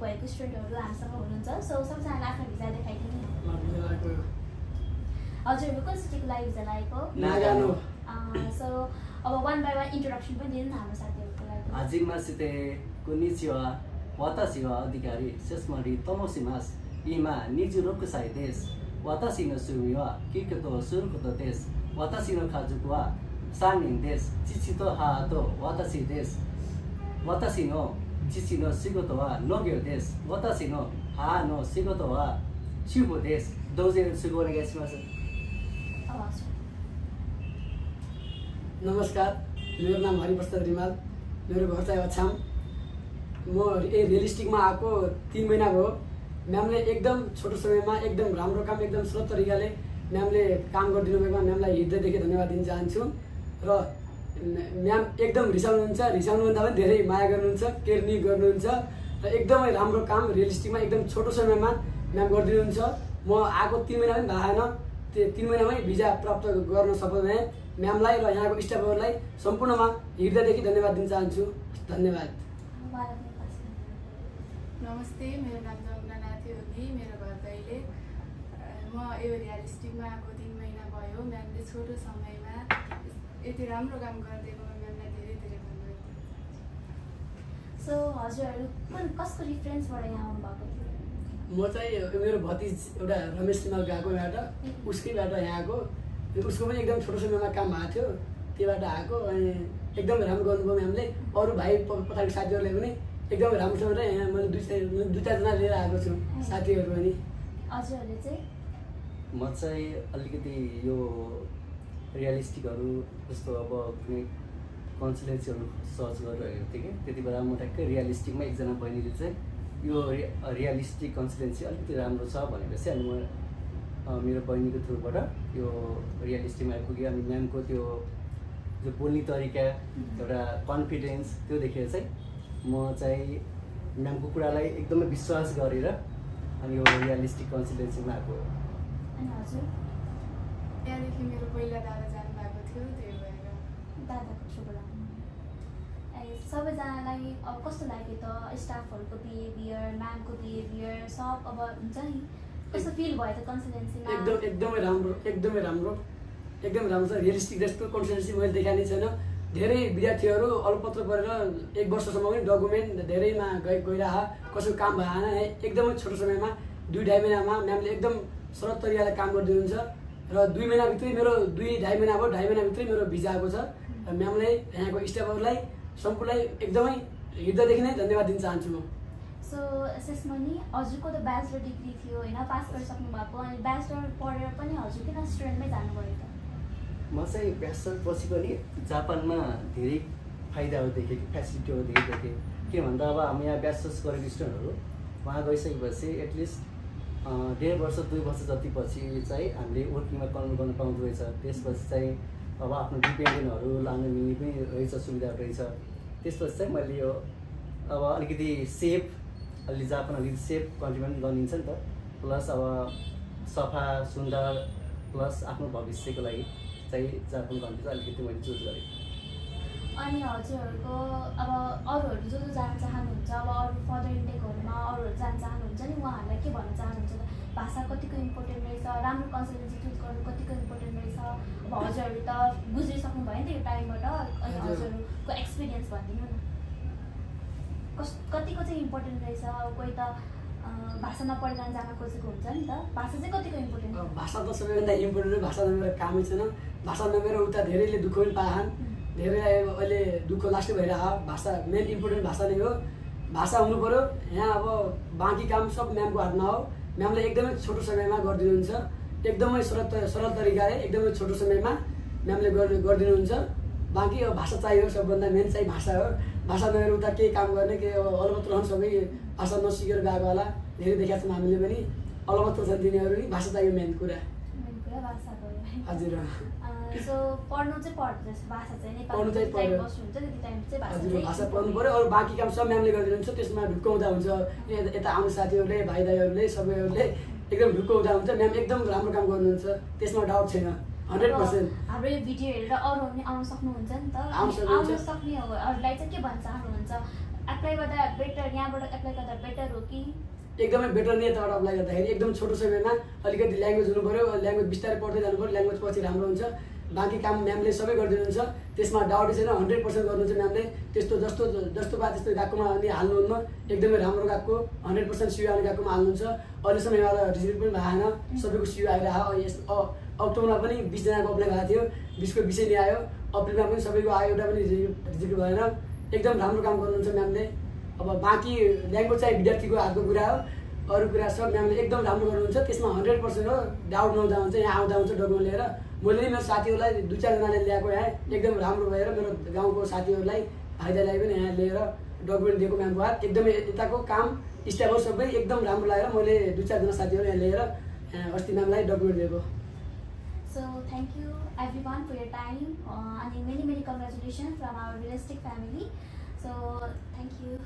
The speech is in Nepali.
भएको स्टुडेन्टहरू हामीसँग हुनुहुन्छ सो सबैजनाले आफ्नो भिजा देखाइदिनु हजुरहरू कुन सिटीको लागि भिजा लागेको नागानो सो अब वान बाई वान इन्ट्रोडक्सन पनि दिनु न हाम्रो साथीहरूको लागि हाजिमासिते कुनिचिवा वातासी wa अधिकारी सेसमरी तमोसिमास इमा निजुरोku sai desu watashi no sumi wa kikuto suru koto desu watashi no kazoku wa 3 人です。父と母と私です。私の父の仕事は農業です。私の母の仕事は主婦です。どうぞよろしくお願いします。नमस्कार मेरो नाम हरिप्रसाद रिमाल मेरो घर चाहिँ अछाम म रियलिस्टिकमा आएको 3 महिना भयो म्यामले एकदम छोटो समयमा एकदम राम्रो काम एकदम सरल तरिकाले म्यामले काम गरिदिनु भएकोमा म्यामलाई हृदयदेखि धन्यवाद दिन चाहन्छु र म्याम एकदम रिसाउनुभन्दा पनि धेरै माया गर्नुहुन्छ केयरनी गर्नुहुन्छ र एकदमै राम्रो काम रियलिस्टिकमा एकदम छोटो समयमा म्याम गरिदिनुहुन्छ म आएको 3 महिना पनि भएन त्यो 3 महिनामै भिजा प्राप्त गर्न सफल भएँ म्यामलाई र यहाँको स्टाफहरूलाई सम्पूर्णमा हृदयदेखि धन्यवाद दिन चाहन्छु धन्यवाद नमस्ते मेरो नाम जमुना नाथी होगी मेरो घर दैलेख म यो रियलिस्टिकमा आएको 3 महिना भयो म्यामले छोटो समयमा यति राम्रो काम गरिदिएकोमा म्यामलाई धेरै धेरै धन्यवाद सो हजुरहरू कसको रिफरेन्सबाट यहाँ आउनुभएको थियो म चाहिँ मेरो भतिज एउटा रमेश रिमाल गएको यहाँबाट उसकैबाट यहाँ आएको उसको पनि एकदम छोटो समयमा काम भएको थियो त्यहीबाट आएको अनि एकदम राम्रो गर्नुभयो म्यामले अरू भाइ पछाडि साथीहरूले पनि एकदम राम्रोसँग यहाँ मैले दुई चारजना लिएर आएको छु साथीहरू पनि हजुरहरूले चाहिँ म चाहिँ अलिकति यो रियलिस्टिकहरू जस्तो अब कुनै कन्सल्टेन्सीहरू सर्च गरिरहेको थिएँ कि त्यति बेला म ठ्याक्कै रियलिस्टिकमा एकजना बहिनीले चाहिँ यो रियलिस्टिक कन्सल्टेन्सी अलिकति राम्रो छ भनेर चाहिँ अनि म मेरो बहिनीको थ्रुबाट यो रियलिस्टिकमा आइपुगेँ अनि म्यामको त्यो जो बोल्ने तरिका एउटा कन्फिडेन्स त्यो देखेर चाहिँ म चाहिँ म्यामको कुरालाई एकदमै विश्वास गरेर अनि यो रियलिस्टिक कन्सल्टेन्सीमा आएको अनि हजुर त्यहाँदेखि मेरो पहिला दादा जानुभएको थियो त्यही भएर दादाको थ्रुबाट सबैजनालाई अब कस्तो लाग्यो त स्टाफहरूको बिहेभियर म्यामको बिहेभियर सब अब हुन्छ नि कस्तो फिल भयो त कन्सल्टेन्सीमा एकदमै राम्रो एकदम राम्रो छ रियलिस्टिक जस्तो कन्सल्टेन्सी मैले देखाएको छैन धेरै विद्यार्थीहरू अलपत्र परेर 1 वर्षसम्म पनि डकुमेन्ट धेरैमा गइरह कसैको काम भएन एकदमै छोटो समयमा 2-2.5 महिनामा म्यामले एकदम सरल तरिकाले काम गरिदिनुहुन्छ र 2 महिनाभित्रै मेरो 2-2.5 महिना भयो 2.5 महिनाभित्रै मेरो भिजा आएको छ र म्यामले यहाँको स्टाफहरूलाई सम्पूर्णलाई एकदमै हृदयदेखि नै धन्यवाद दिन चाहन्छु म सो सेसमनी हजुरको त ब्याचलर डिग्री थियो होइन पास गरिसक्नु भएको अनि ब्याचलर पढेर पनि हजुर किन स्टुडेन्टमै जानुभयो त म चाहिँ ब्याचलर पछि पनि जापानमा धेरै फाइदाहरू देखेँ फेसिलिटीहरू धेरै देखेँ के भन्दा अब हामी यहाँ ब्याचलर्स गरेको स्टुडेन्टहरू वहाँ गइसकेपछि एटलिस्ट 1.5 वर्ष 2 वर्ष जति पछि चाहिँ हामीले वर्किङमा कन्भर्ट गर्न पाउँदो रहेछ त्यसपछि चाहिँ अब आफ्नो डिपेन्डेन्टहरू लान मिल्ने पनि रहेछ सुविधा रहेछ त्यसपछि चाहिँ मैले यो अब अलिकति सेफ अलि जापान अलिकति सेफ कन्ट्रीमा पनि गनिन्छ नि त प्लस अब सफा सुन्दर प्लस आफ्नो भविष्यको लागि चाहिँ जापान कन्ट्री चाहिँ अलिकति मैले चुज गरेँ अनि हजुरहरूको अब अरूहरू जो जान चाहनुहुन्छ अब अरू फर्दर इन्टेकहरूमा अरूहरू जान चाहनुहुन्छ नि उहाँहरूलाई के भन्न चाहनुहुन्छ भाषा कतिको इम्पोर्टेन्ट रहेछ राम्रो कन्सल्टेन्सी चुज गर्नु कतिको इम्पोर्टेन्ट रहेछ अब हजुरहरू त गुज्रिसक्नु भयो नि त्यो टाइमबाट अनि हजुरहरूको एक्सपिरियन्स भनिदिनु न कतिको चाहिँ इम्पोर्टेन्ट रहेछ कोही त भाषा नपढेर जान खोजेको हुन्छ नि त भाषा चाहिँ कतिको इम्पोर्टेन्ट भाषा त सबैभन्दा इम्पोर्टेन्ट हो भाषा नभएर कामै छैन भाषा नभएर उता धेरैले दुःख पनि पाएछन् धेरैलाई अहिले दुःख लास्टै भइरह भाषा मेन इम्पोर्टेन्ट भाषा नै हो भाषा हुनु पर्यो यहाँ अब बाँकी काम सब म्यामको हातमा हो म्यामले एकदमै छोटो समयमा गरिदिनुहुन्छ एकदमै सरल तरिकाले एकदमै छोटो समयमा म्यामले गरिदिनुहुन्छ बाँकी अब भाषा चाहियो सबभन्दा मेन चाहिँ भाषा हो भाषा नभएर उता केही काम गर्ने के अलपत्र रहन सबै भाषा नसिकेर गएको होला धेरै देखाएको छौँ हामीले पनि अलपत्र छन् तिनीहरू नि भाषा चाहियो मेन कुरा भाषा हजुर सो पढ्नु चाहिँ पढ्दैछ भाषा चाहिँ पढ्नु चाहिँ नेपाली बस्नुहुन्छ त्यति टाइम चाहिँ हजुर भाषा पढ्नु पर्यो अरू बाँकी काम सब म्यामले गरिदिनुहुन्छ त्यसमा ढुक्काउँदा हुन्छ यता आउने साथीहरूले भाइ दाइहरूले सबैहरूले एकदम ढुक्काउँदा हुन्छ म्याम एकदम राम्रो काम गर्नुहुन्छ त्यसमा डाउट छैन 100% हाम्रो यो भिडियो हेरेर अरू पनि आउन सक्नुहुन्छ नि त आउन सक्नेहरूलाई चाहिँ के भन्न चाहनुहुन्छ एप्लाई गर्दा बेटर यहाँबाट एप्लाई गर्दा बेटर हो कि एकदमै बेटर नै यताबाट अप्लाई गर्दाखेरि एकदम छोटो समयमा अलिकति ल्याङ्ग्वेज हुनु पऱ्यो, ल्याङ्ग्वेज बिस्तारै पढ्दै जानु पऱ्यो, ल्याङ्ग्वेज पछि राम्रो हुन्छ। बाँकी काम म्यामले सबै गरिदिनुहुन्छ, त्यसमा डाउटै छैन, 100% गर्नुहुन्छ म्यामले। त्यस्तो जस्तो भए त्यस्तो गएकोमा अनि हाल्नुहुन्न, एकदमै राम्रो गएको 100% सियु आउने गएकोमा हाल्नुहुन्छ। अहिलेसम्म यहाँ रिजल्ट पनि भएन, सबैको सियु आइरहेको। अक्टोबरमा पनि 20 जनाको अप्लाई भएको थियो, 20 को 20 नै आयो। अप्रिलमा पनि सबैको आयो, एउटा पनि रिजल्ट भएन। एकदम राम्रो काम गर्नुहुन्छ म्यामले। अब बाँकी ल्याङ्ग्वेज चाहिँ विद्यार्थीको हातको कुरा हो, अरू कुरा सब म्यामले एकदम राम्रो गर्नुहुन्छ। त्यसमा 100% हो, डाउट नहुँदा हुन्छ, यहाँ आउँदा हुन्छ डकुमेन्ट लिएर। मैले नि मेरो साथीहरूलाई 2-4 जनाले ल्याएको यहाँ एकदम राम्रो भएर मेरो गाउँको साथीहरूलाई फाइदा ल्यायो पनि यहाँ लिएर डकुमेन्ट दिएको म्यामको हात। एकदमै यताको काम स्टाफहरू सबै एकदम राम्रो लागेर मैले 2-4 जना साथीहरू यहाँ लिएर अस्ति म्यामलाई डकुमेन्ट दिएको। So thank you everyone for your time and many congratulations from our realistic family. So thank you.